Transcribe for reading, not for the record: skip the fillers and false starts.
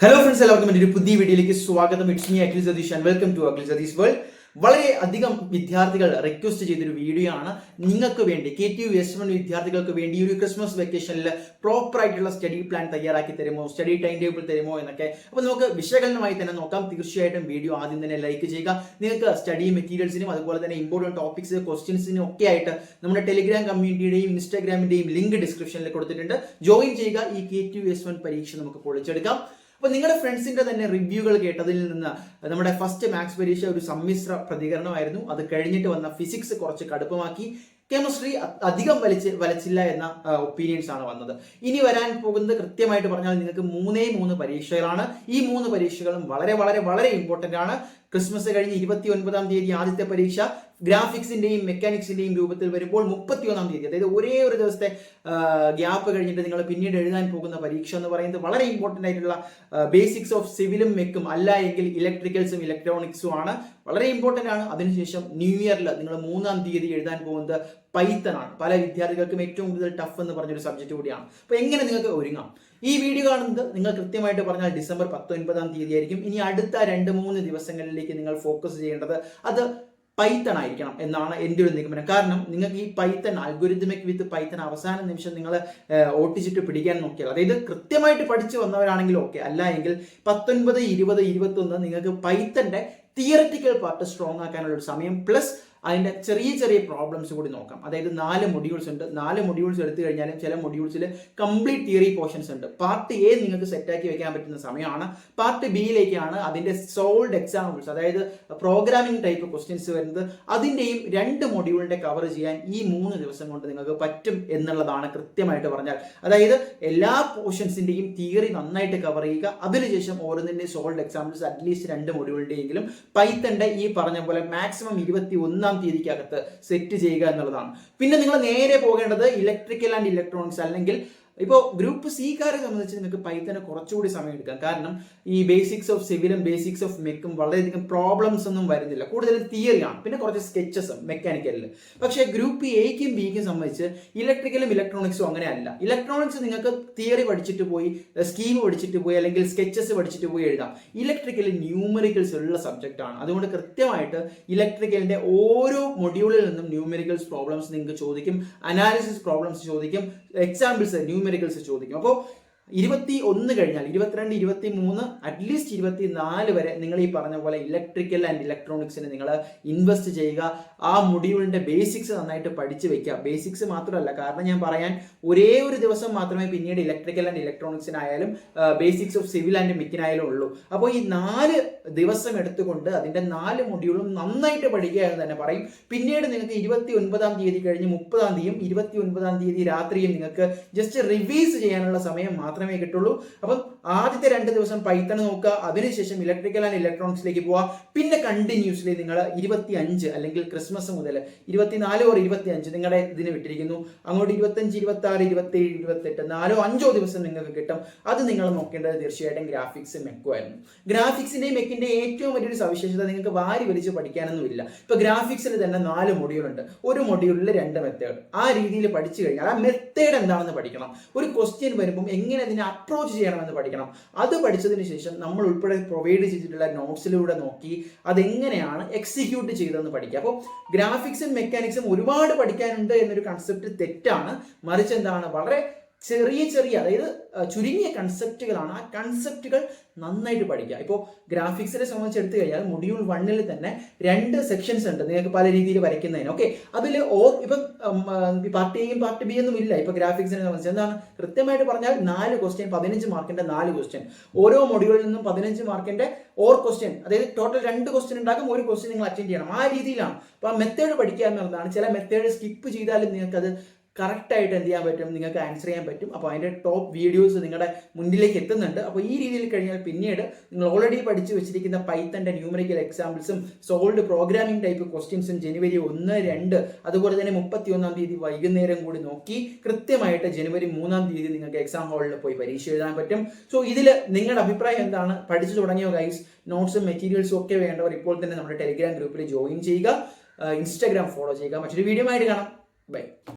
Hello friends, എല്ലാവർക്കും എൻ്റെ ഒരു പുതിയ വീഡിയോയിലേക്ക് സ്വാഗതം. It's me Akhil Satheesh and welcome to Akhil Satheesh world. വളരെ അധികം വിദ്യാർത്ഥികൾ റിക്വസ്റ്റ് ചെയ്തൊരു വീഡിയോ ആണ്. നിങ്ങൾക്ക് വേണ്ടി KTU-S1 വിദ്യാർത്ഥികൾക്ക് വേണ്ടി ഒരു ക്രിസ്മസ് വെക്കേഷനിൽ പ്രോപ്പർ ആയിട്ടുള്ള സ്റ്റഡി പ്ലാൻ തയ്യാറാക്കി തരുമോ, സ്റ്റഡി ടൈം ടേബിൾ തരുമോ എന്നൊക്കെ. അപ്പോൾ നമുക്ക് വിശകലനമായി തന്നെ നോക്കാം. തീർച്ചയായിട്ടും വീഡിയോ ആദ്യം തന്നെ ലൈക്ക് ചെയ്യുക. നിങ്ങൾക്ക് സ്റ്റഡി മെറ്റീരിയൽസിനും അതുപോലെ തന്നെ ഇമ്പോർട്ടൻറ്റ് ടോപ്പിക്സ് ക്വസ്റ്റ്യൻസിനും ഒക്കെ ആയിട്ട് നമ്മുടെ ടെലിഗ്രാം കമ്മ്യൂണിറ്റിയുടെയും ഇൻസ്റ്റാഗ്രാമിന്റെയും ലിങ്ക് ഡിസ്ക്രിപ്ഷനിൽ കൊടുത്തിട്ടുണ്ട്. ജോയിൻ ചെയ്യുക. ഈ KTU-S1 പരീക്ഷ നമുക്ക് പൊളിച്ചെടുക്കാം. അപ്പോൾ നിങ്ങളുടെ ഫ്രണ്ട്സിന്റെ തന്നെ റിവ്യൂകൾ കേട്ടതിൽ നിന്ന് നമ്മുടെ ഫസ്റ്റ് മാത്സ് പരീക്ഷ ഒരു സമ്മിശ്ര പ്രതികരണമായിരുന്നു. അത് കഴിഞ്ഞിട്ട് വന്ന ഫിസിക്സ് കുറച്ച് കടുപ്പമാക്കി, കെമിസ്ട്രി അധികം വലച്ചില്ല എന്ന ഒപ്പീനിയൻസ് ആണ് വന്നത്. ഇനി വരാൻ പോകുന്നത് കൃത്യമായിട്ട് പറഞ്ഞാൽ നിങ്ങൾക്ക് 3 പരീക്ഷകളാണ്. ഈ 3 പരീക്ഷകളും വളരെ വളരെ വളരെ ഇമ്പോർട്ടൻ്റ് ആണ്. ക്രിസ്മസ് കഴിഞ്ഞ് 29-ാം തീയതി ആദ്യത്തെ പരീക്ഷ ഗ്രാഫിക്സിന്റെയും മെക്കാനിക്സിന്റെയും രൂപത്തിൽ വരുമ്പോൾ 31-ാം തീയതി, അതായത് ഒരേ ഒരു ദിവസത്തെ ഗ്യാപ്പ് കഴിഞ്ഞിട്ട് നിങ്ങൾ പിന്നീട് എഴുതാൻ പോകുന്ന പരീക്ഷ എന്ന് പറയുന്നത് വളരെ ഇമ്പോർട്ടൻ്റ് ആയിട്ടുള്ള ബേസിക്സ് ഓഫ് സിവിലും മെക്കും അല്ല എങ്കിൽ ഇലക്ട്രിക്കൽസും ഇലക്ട്രോണിക്സും ആണ്. വളരെ ഇമ്പോർട്ടൻ്റ് ആണ്. അതിനുശേഷം ന്യൂ ഇയറിൽ നിങ്ങൾ 3-ാം തീയതി എഴുതാൻ പോകുന്നത് പൈത്തൺ ആണ്. പല വിദ്യാർത്ഥികൾക്കും ഏറ്റവും കൂടുതൽ ടഫ് എന്ന് പറഞ്ഞൊരു സബ്ജക്റ്റ് കൂടിയാണ്. അപ്പോൾ എങ്ങനെ നിങ്ങൾക്ക് ഒരുങ്ങാം? ഈ വീഡിയോ കാണുന്നത് നിങ്ങൾ കൃത്യമായിട്ട് പറഞ്ഞാൽ ഡിസംബർ 19-ാം തീയതി ആയിരിക്കും. ഇനി അടുത്ത 2-3 ദിവസങ്ങളിലേക്ക് നിങ്ങൾ ഫോക്കസ് ചെയ്യേണ്ടത് അത് പൈത്തൺ ആയിരിക്കണം എന്നാണ് എൻ്റെ ഒരു നിഗമനം. കാരണം നിങ്ങൾക്ക് ഈ പൈത്തൺ അൽഗോരിതമിക് വിത്ത് പൈത്തൺ അവസാന നിമിഷം നിങ്ങൾ ഓട്ടിച്ചിട്ട് പിടിക്കാൻ നോക്കിയാൽ, അതായത് കൃത്യമായിട്ട് പഠിച്ചു വന്നവരാണെങ്കിൽ ഓക്കെ, അല്ല എങ്കിൽ 19, 20, 21 നിങ്ങൾക്ക് പൈത്തൻ്റെ തിയററ്റിക്കൽ പാർട്ട് സ്ട്രോങ് ആക്കാനുള്ള ഒരു സമയം, പ്ലസ് അതിൻ്റെ ചെറിയ ചെറിയ പ്രോബ്ലംസ് കൂടി നോക്കാം. അതായത് 4 മൊഡ്യൂൾസ് ഉണ്ട്. 4 മൊഡ്യൂൾസ് എടുത്തു കഴിഞ്ഞാലും ചില മൊഡ്യൂൾസിൽ കംപ്ലീറ്റ് തിയറി പോർഷൻസ് ഉണ്ട്. പാർട്ട് എ നിങ്ങൾക്ക് സെറ്റാക്കി വെക്കാൻ പറ്റുന്ന സമയമാണ്. പാർട്ട് ബിയിലേക്കാണ് അതിൻ്റെ സോൾഡ് എക്സാമ്പിൾസ്, അതായത് പ്രോഗ്രാമിംഗ് ടൈപ്പ് ക്വസ്റ്റ്യൻസ് വരുന്നത്. അതിൻ്റെയും 2 മൊഡ്യൂളിൻ്റെ കവർ ചെയ്യാൻ ഈ 3 ദിവസം കൊണ്ട് നിങ്ങൾക്ക് പറ്റും എന്നുള്ളതാണ് കൃത്യമായിട്ട് പറഞ്ഞാൽ. അതായത് എല്ലാ പോർഷൻസിൻ്റെയും തിയറി നന്നായിട്ട് കവർ ചെയ്യുക. അതിനുശേഷം ഓരോന്നിൻ്റെയും സോൾഡ് എക്സാമ്പിൾസ് അറ്റ്ലീസ്റ്റ് 2 മൊഡ്യൂളിൻ്റെയെങ്കിലും പൈത്തൻ്റെ ഈ പറഞ്ഞ പോലെ മാക്സിമം 21-ാം തീയതിക്കകത്ത് സെറ്റ് ചെയ്യുക എന്നുള്ളതാണ്. പിന്നെ നിങ്ങൾ നേരെ പോകേണ്ടത് ഇലക്ട്രിക്കൽ ആൻഡ് ഇലക്ട്രോണിക്സ്, അല്ലെങ്കിൽ ഇപ്പോൾ ഗ്രൂപ്പ് സിക്കാരെ സംബന്ധിച്ച് നിങ്ങൾക്ക് പൈത്തന് കുറച്ചുകൂടി സമയം എടുക്കാം. കാരണം ഈ ബേസിക്സ് ഓഫ് സിവിലും ബേസിക്സ് ഓഫ് മെക്കും വളരെയധികം പ്രോബ്ലംസ് ഒന്നും വരുന്നില്ല, കൂടുതലും തിയറിയാണ്, പിന്നെ കുറച്ച് സ്കെച്ചസും മെക്കാനിക്കലിൽ. പക്ഷേ ഗ്രൂപ്പ് എയ്ക്കും ബിക്കും സംബന്ധിച്ച് ഇലക്ട്രിക്കലും ഇലക്ട്രോണിക്സും അങ്ങനെ അല്ല. ഇലക്ട്രോണിക്സ് നിങ്ങൾക്ക് തിയറി പഠിച്ചിട്ട് പോയി, സ്കീം പഠിച്ചിട്ട് പോയി, അല്ലെങ്കിൽ സ്കെച്ചസ് പഠിച്ചിട്ട് പോയി എഴുതാം. ഇലക്ട്രിക്കൽ ന്യൂമറിക്കൽസ് ഉള്ള സബ്ജക്റ്റാണ്. അതുകൊണ്ട് കൃത്യമായിട്ട് ഇലക്ട്രിക്കലിന്റെ ഓരോ മൊഡ്യൂളിൽ നിന്നും ന്യൂമറിക്കൽസ് പ്രോബ്ലംസ് നിങ്ങൾക്ക് ചോദിക്കും, അനാലിസിസ് പ്രോബ്ലംസ് ചോദിക്കും, എക്സാമ്പിൾസ് ന്യൂമറിക്കൽസ് ചോദിക്കും. അപ്പോൾ 21 കഴിഞ്ഞാൽ 22, 23, അറ്റ്ലീസ്റ്റ് 24 വരെ നിങ്ങൾ ഈ പറഞ്ഞ പോലെ ഇലക്ട്രിക്കൽ ആൻഡ് ഇലക്ട്രോണിക്സിന് നിങ്ങൾ ഇൻവെസ്റ്റ് ചെയ്യുക. ആ മൊഡ്യൂളിന്റെ ബേസിക്സ് നന്നായിട്ട് പഠിച്ചു വെക്കുക. ബേസിക്സ് മാത്രമല്ല, കാരണം ഞാൻ പറയാൻ ഒരേ ഒരു ദിവസം മാത്രമേ പിന്നീട് ഇലക്ട്രിക്കൽ ആൻഡ് ഇലക്ട്രോണിക്സിനായാലും ബേസിക്സ് ഓഫ് സിവിൽ ആൻഡ് മെക്കിനായാലും ഉള്ളൂ. അപ്പോൾ ഈ 4 ദിവസം എടുത്തുകൊണ്ട് അതിന്റെ 4 മൊഡ്യൂളും നന്നായിട്ട് പഠിക്കുക എന്ന് തന്നെ പറയും. പിന്നീട് നിങ്ങൾക്ക് 29-ാം തീയതി കഴിഞ്ഞ് 30-ാം തീയതിയും 29-ാം തീയതി രാത്രിയും നിങ്ങൾക്ക് ജസ്റ്റ് റിവൈസ് ചെയ്യാനുള്ള സമയം മാത്രമേ കിട്ടുള്ളൂ. അപ്പം ആദ്യത്തെ 2 ദിവസം പൈത്തൺ നോക്കുക, അതിനുശേഷം ഇലക്ട്രിക്കൽ ആൻഡ് ഇലക്ട്രോണിക്സിലേക്ക് പോവുക. പിന്നെ കണ്ടിന്യൂസ്ലി നിങ്ങൾ 25 അല്ലെങ്കിൽ ക്രിസ്മസ് മുതൽ 24 or 25 നിങ്ങളുടെ ഇതിന് വിട്ടിരിക്കുന്നു. അങ്ങോട്ട് 25, 26, 27, 28 4-5 ദിവസം നിങ്ങൾക്ക് കിട്ടും. അത് നിങ്ങൾ നോക്കേണ്ടത് തീർച്ചയായിട്ടും ഗ്രാഫിക്സ് മെക്കുമായിരുന്നു. ഗ്രാഫിക്സിന്റെയും മെക്കിന്റെ ഏറ്റവും വലിയൊരു സവിശേഷത നിങ്ങൾക്ക് വാരി വലിച്ച് പഠിക്കാനൊന്നുമില്ല. ഇപ്പൊ ഗ്രാഫിക്സിൽ തന്നെ 4 മൊഡ്യൂളുണ്ട്. ഒരു മൊഡ്യൂളിൽ 2 മെത്തേഡ്. ആ രീതിയിൽ പഠിച്ചു കഴിഞ്ഞാൽ ആ മെത്തേഡ് എന്താണെന്ന് പഠിക്കണം. ഒരു ക്വസ്റ്റ്യൻ വരുമ്പോൾ എങ്ങനെ അതിനെ അപ്രോച്ച് ചെയ്യണമെന്ന് പഠിക്കണം. അത് പഠിച്ചതിന് ശേഷം നമ്മൾ ഉൾപ്പെടെ പ്രൊവൈഡ് ചെയ്തിട്ടുള്ള നോട്ട്സിലൂടെ നോക്കി അതെങ്ങനെയാണ് എക്സിക്യൂട്ട് ചെയ്തതെന്ന് പഠിക്കുക. അപ്പോൾ ഗ്രാഫിക്സും മെക്കാനിക്സും ഒരുപാട് പഠിക്കാനുണ്ട് എന്നൊരു കൺസെപ്റ്റ് തെറ്റാണ്. മറിച്ച് എന്താണ്, വളരെ ചെറിയ അതായത് ചുരുങ്ങിയ കൺസെപ്റ്റുകളാണ്. ആ കൺസെപ്റ്റുകൾ നന്നായിട്ട് പഠിക്കുക. ഇപ്പോൾ ഗ്രാഫിക്സിനെ സംബന്ധിച്ച് എടുത്തു കഴിഞ്ഞാൽ മൊഡ്യൂൾ 1-ൽ തന്നെ 2 സെക്ഷൻസ് ഉണ്ട് നിങ്ങൾക്ക് പല രീതിയിൽ വരയ്ക്കുന്നതിന്. ഓക്കെ, അതിൽ ഇപ്പം പാർട്ട് എയും പാർട്ട് ബി ഒന്നും ഇല്ല. ഇപ്പൊ ഗ്രാഫിക്സിനെ സംബന്ധിച്ച് എന്താണ്, കൃത്യമായിട്ട് പറഞ്ഞാൽ 4 ക്വസ്റ്റ്യൻ, 15 മാർക്കിന്റെ 4 ക്വസ്റ്റ്യൻ. ഓരോ മൊഡ്യൂളിൽ നിന്നും 15 മാർക്കിന്റെ ഓർ ക്വസ്റ്റ്യൻ, അതായത് ടോട്ടൽ 2 ക്വസ്റ്റ്യൻ ഉണ്ടാകും, ഒരു ക്വസ്റ്റ്യൻ നിങ്ങൾ അറ്റൻഡ് ചെയ്യണം. ആ രീതിയിലാണ്. അപ്പൊ ആ മെത്തേഡ് പഠിക്കുക എന്നുള്ളതാണ്. ചില മെത്തേഡ് സ്കിപ്പ് ചെയ്താലും നിങ്ങൾക്ക് അത് കറക്റ്റായിട്ട് എന്ത് ചെയ്യാൻ പറ്റും, നിങ്ങൾക്ക് ആൻസർ ചെയ്യാൻ പറ്റും. അപ്പോൾ അതിൻ്റെ ടോപ്പ് വീഡിയോസ് നിങ്ങളുടെ മുന്നിലേക്ക് എത്തുന്നുണ്ട്. അപ്പോൾ ഈ രീതിയിൽ കഴിഞ്ഞാൽ പിന്നീട് നിങ്ങൾ ഓൾറെഡി പഠിച്ചു വെച്ചിരിക്കുന്ന പൈത്തൻ്റെ ന്യൂമറിക്കൽ എക്സാമ്പിൾസും സോൾഡ് പ്രോഗ്രാമിംഗ് ടൈപ്പ് ക്വസ്റ്റ്യൻസും ജനുവരി 1, 2 അതുപോലെ തന്നെ 31-ാം തീയതി വൈകുന്നേരം കൂടി നോക്കി കൃത്യമായിട്ട് ജനുവരി 3-ാം തീയതി നിങ്ങൾക്ക് എക്സാം ഹാളിൽ പോയി പരീക്ഷ എഴുതാൻ പറ്റും. സോ ഇതിൽ നിങ്ങളുടെ അഭിപ്രായം എന്താണ്? പഠിച്ചു തുടങ്ങിയോ ഗൈസ്? നോട്ട്സും മെറ്റീരിയൽസും ഒക്കെ വേണ്ടവർ ഇപ്പോൾ തന്നെ നമ്മുടെ ടെലിഗ്രാം ഗ്രൂപ്പിൽ ജോയിൻ ചെയ്യുക, ഇൻസ്റ്റാഗ്രാം ഫോളോ ചെയ്യുക. മറ്റൊരു വീഡിയോ ആയിട്ട് കാണാം. ബൈ.